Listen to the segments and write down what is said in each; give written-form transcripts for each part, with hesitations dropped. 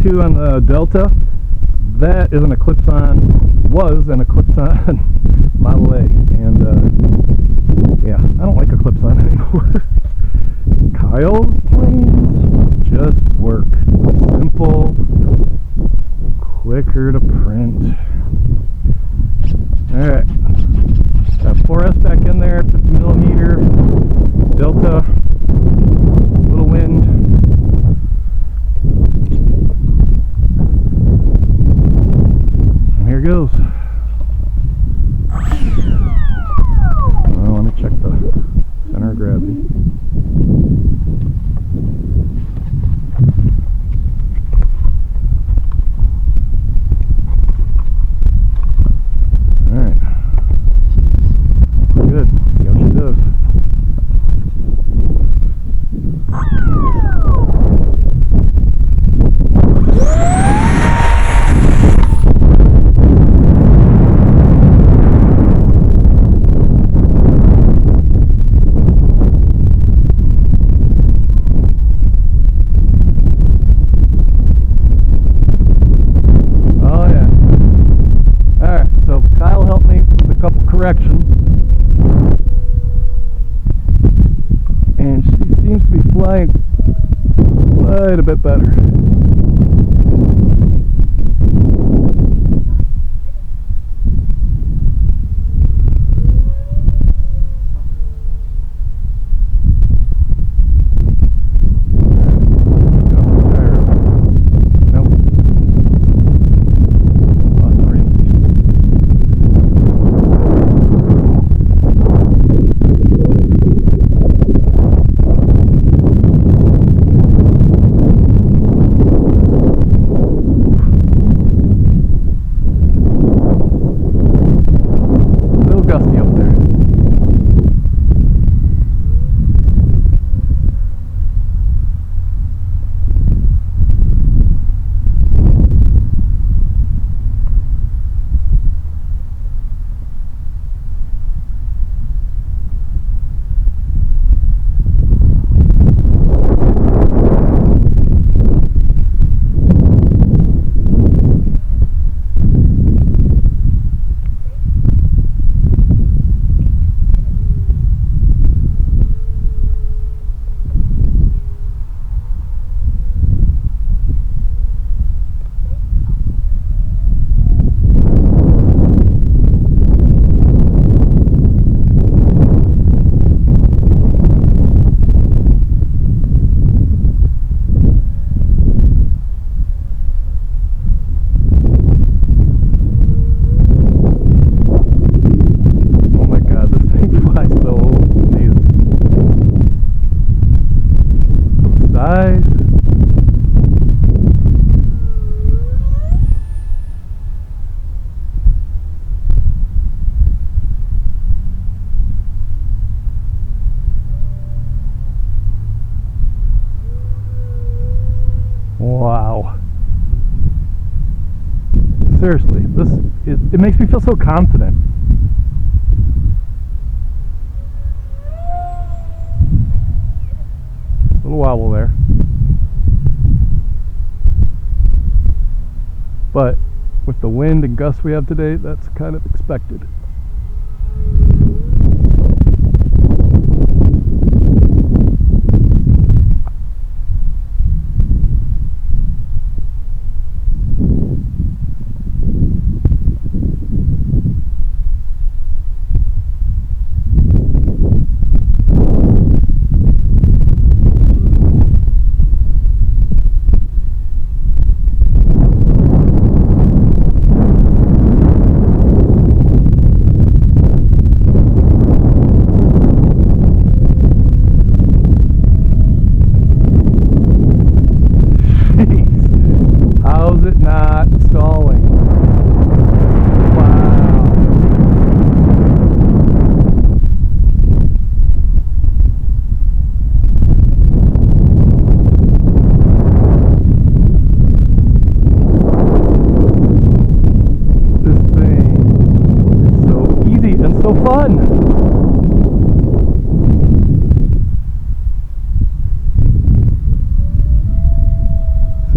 2 on the Delta. That is an Eclipse-on, was an Eclipse-on Model A, and yeah, I don't like Eclipse-on anymore. Kyle planes just work. Simple, quicker to print. Alright, got 4S back in there, 50mm, Delta, little wind. And here goes. I want to check the center of gravity. Correction, and she seems to be flying quite a bit better. Wow. Seriously, it makes me feel so confident. A little wobble there. But with the wind and gusts we have today, that's kind of expected. How's it not stalling? Wow. This thing is so easy and so fun.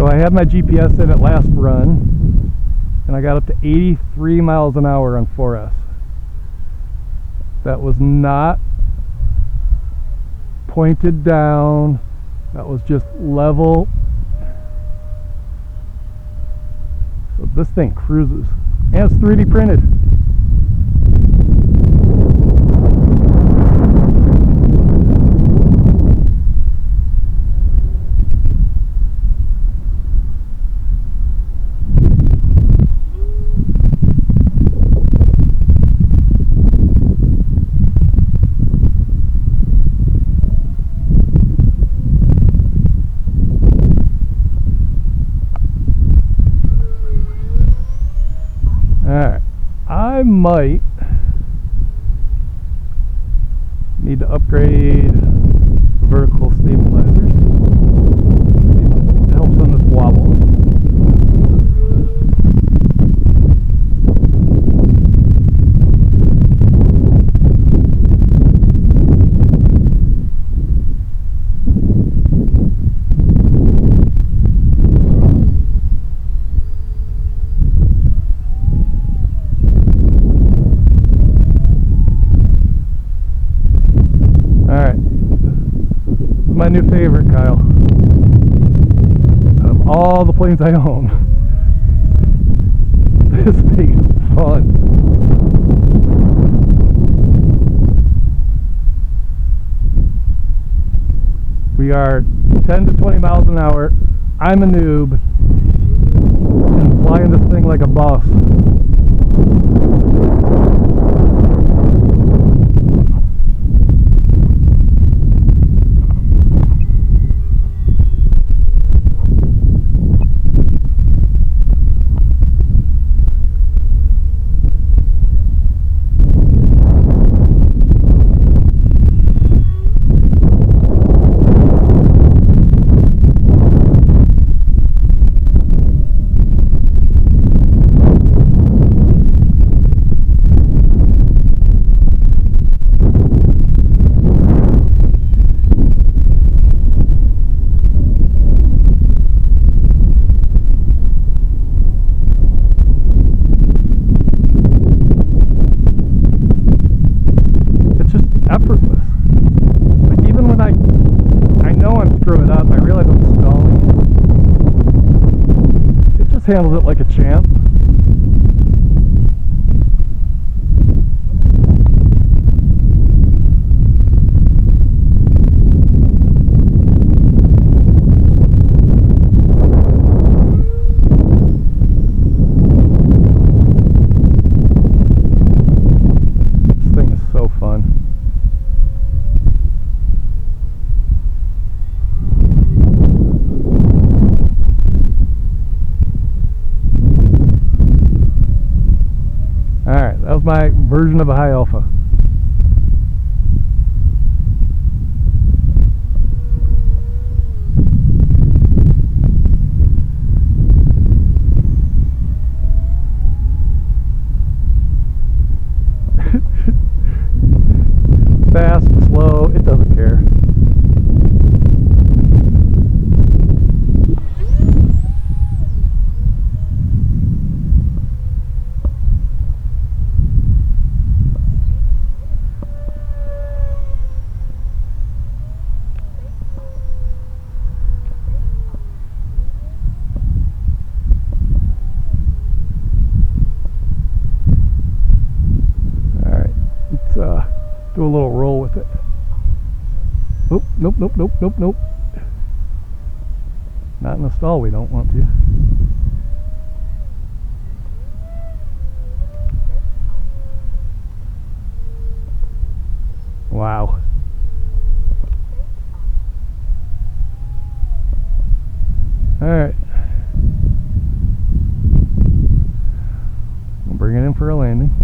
So I had my GPS in at last run, and I got up to 83 miles an hour on 4S. That was not pointed down, that was just level. So this thing cruises, and it's 3D printed. Alright, I might need to upgrade vertical stabilizers. It helps on this wobble. Alright, my new favorite, Kyle. Out of all the planes I own, this thing is fun. We are 10 to 20 miles an hour. I'm a noob and flying this thing like a boss. Effortless. Like even when I know I'm screwing up, I realize I'm stalling. It just handles it like a champ. This thing is so fun. Alright, that was my version of a high alpha. Fast, slow, it doesn't care. Do a little roll with it. Oop, nope, nope, nope, nope, nope. Not in the stall, we don't want to. Wow. Alright. We'll bring it in for a landing.